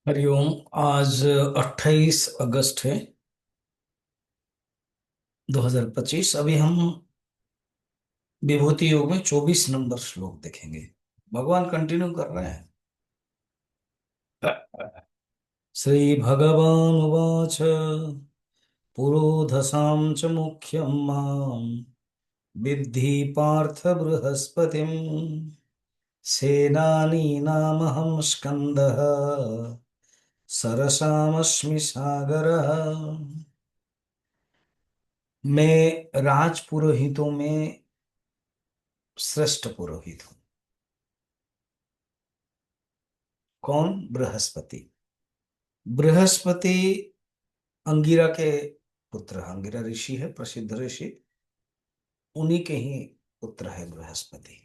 हरिओम। आज 28 अगस्त है 2025। अभी हम विभूति योग में 24 नंबर श्लोक देखेंगे। भगवान कंटिन्यू कर रहे हैं। श्री भगवान उवाच पुरोधसां च मुख्यं मां विद्धि पार्थ बृहस्पतिं सेनानीनामहं स्कन्दः सरसामस्मि सागरः। मैं राजपुरोहितों में श्रेष्ठ पुरोहित हूँ। कौन? बृहस्पति। बृहस्पति अंगिरा के पुत्र, अंगिरा ऋषि है, प्रसिद्ध ऋषि। उन्हीं के ही पुत्र है बृहस्पति।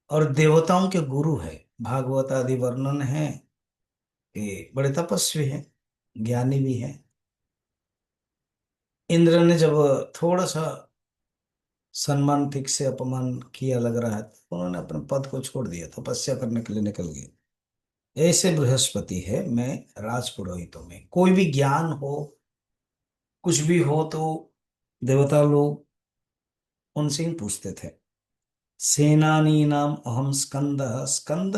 और देवताओं के गुरु है। भागवत आदि वर्णन है कि बड़े तपस्वी हैं, ज्ञानी भी हैं। इंद्र ने जब थोड़ा सा सम्मान ठीक से अपमान किया लग रहा है, तो उन्होंने अपने पद को छोड़ दिया, तपस्या करने के लिए निकल गए। ऐसे बृहस्पति है। मैं राजपुरोहितों में कोई भी ज्ञान हो, कुछ भी हो, तो देवता लोग उनसे ही पूछते थे। सेनानी नाम अहम स्कंद। स्कंद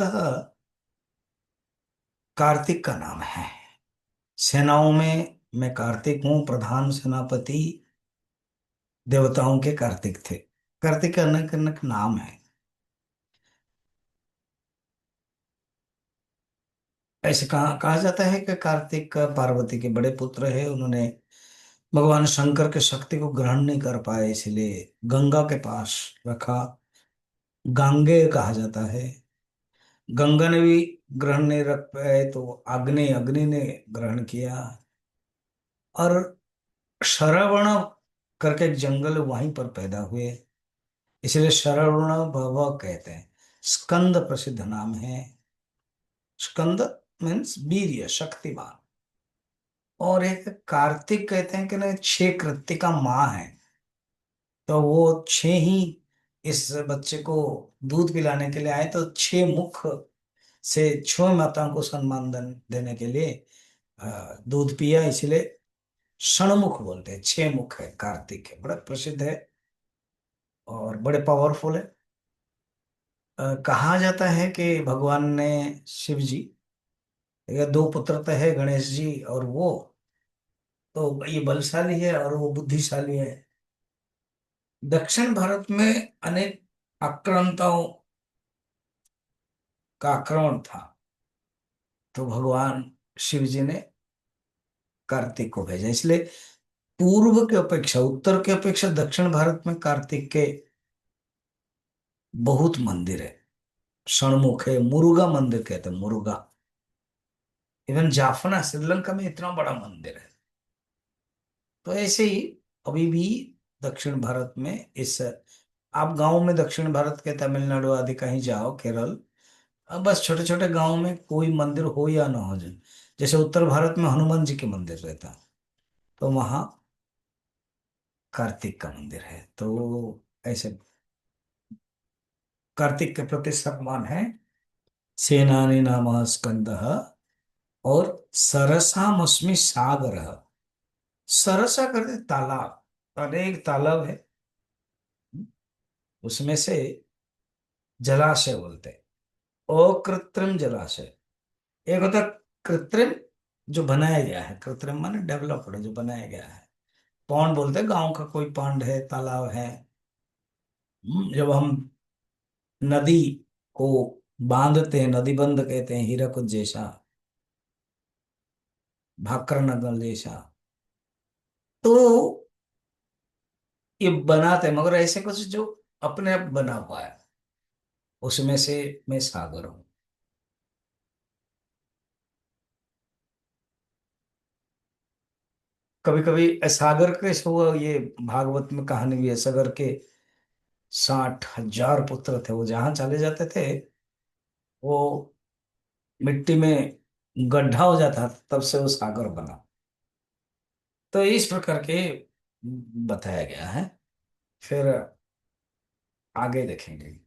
कार्तिक का नाम है। सेनाओं में मैं कार्तिक हूं, प्रधान सेनापति। देवताओं के कार्तिक थे। कार्तिक का अनेक अनेक नाम है। ऐसे कहा जाता है कि कार्तिक पार्वती के बड़े पुत्र है। उन्होंने भगवान शंकर के शक्ति को ग्रहण नहीं कर पाए, इसलिए गंगा के पास रखा। गांगेय कहा जाता है। गंगा ने भी ग्रहण नहीं रख पाए, तो अग्नि अग्नि ने ग्रहण किया। और शरवण करके एक जंगल है, वहीं पर पैदा हुए, इसलिए शरवण भव कहते हैं। स्कंद प्रसिद्ध नाम है। स्कंद मीन्स वीर्य, शक्तिमान। और एक कार्तिक कहते हैं कि ना, 6 कृत्तिका माँ है। तो वो 6 ही इस बच्चे को दूध पिलाने के लिए आए, तो 6 मुख से 6 माताओं को सम्मान देने के लिए दूध पिया, इसलिए षणमुख बोलते हैं। 6 मुख है, कार्तिक है, बड़ा प्रसिद्ध है और बड़े पावरफुल है। कहा जाता है कि भगवान ने, शिव जी, ये 2 पुत्र तो है, गणेश जी और वो, तो ये बलशाली है और वो बुद्धिशाली है। दक्षिण भारत में अनेक आक्रांताओं का आक्रमण था, तो भगवान शिव जी ने कार्तिक को भेजा। इसलिए पूर्व के अपेक्षा, उत्तर के अपेक्षा दक्षिण भारत में कार्तिक के बहुत मंदिर है। षणमुख है, मुरुगा मंदिर कहते हैं, मुरुगा। इवन जाफना श्रीलंका में इतना बड़ा मंदिर है। तो ऐसे ही अभी भी दक्षिण भारत में इस, आप गांव में दक्षिण भारत के तमिलनाडु आदि कहीं जाओ, केरल, अब बस छोटे छोटे गांव में कोई मंदिर हो या ना हो जाए। जैसे उत्तर भारत में हनुमान जी के मंदिर रहता है, तो वहाँ कार्तिक का मंदिर है। तो ऐसे कार्तिक के प्रति सम्मान है। सेनानी नाम स्कंद। और सरसामस्मि सागर। सरसा करते तालाब, अनेक तालाब है, उसमें से जलाशय बोलते हैं। अकृत्रिम जलाशय एक होता है, कृत्रिम जो बनाया गया है। कृत्रिम माने डेवलप्ड, जो बनाया गया है। पौंड बोलते हैं, गांव का कोई पौंड है, तालाब है। जब हम नदी को बांधते हैं, नदी बंध कहते हैं, हीराकुद जैसा, भाखर नगर जैसा, तो ये बनाते हैं। मगर ऐसे कुछ जो अपने आप बना हुआ है, उसमें से मैं सागर हूं। कभी कभी सागर कैसे हुआ, ये भागवत में कहानी भी है। सागर के 60,000 पुत्र थे। वो जहां चले जाते थे, वो मिट्टी में गड्ढा हो जाता, तब से वो सागर बना। तो इस प्रकार के बताया गया है। फिर आगे देखेंगे।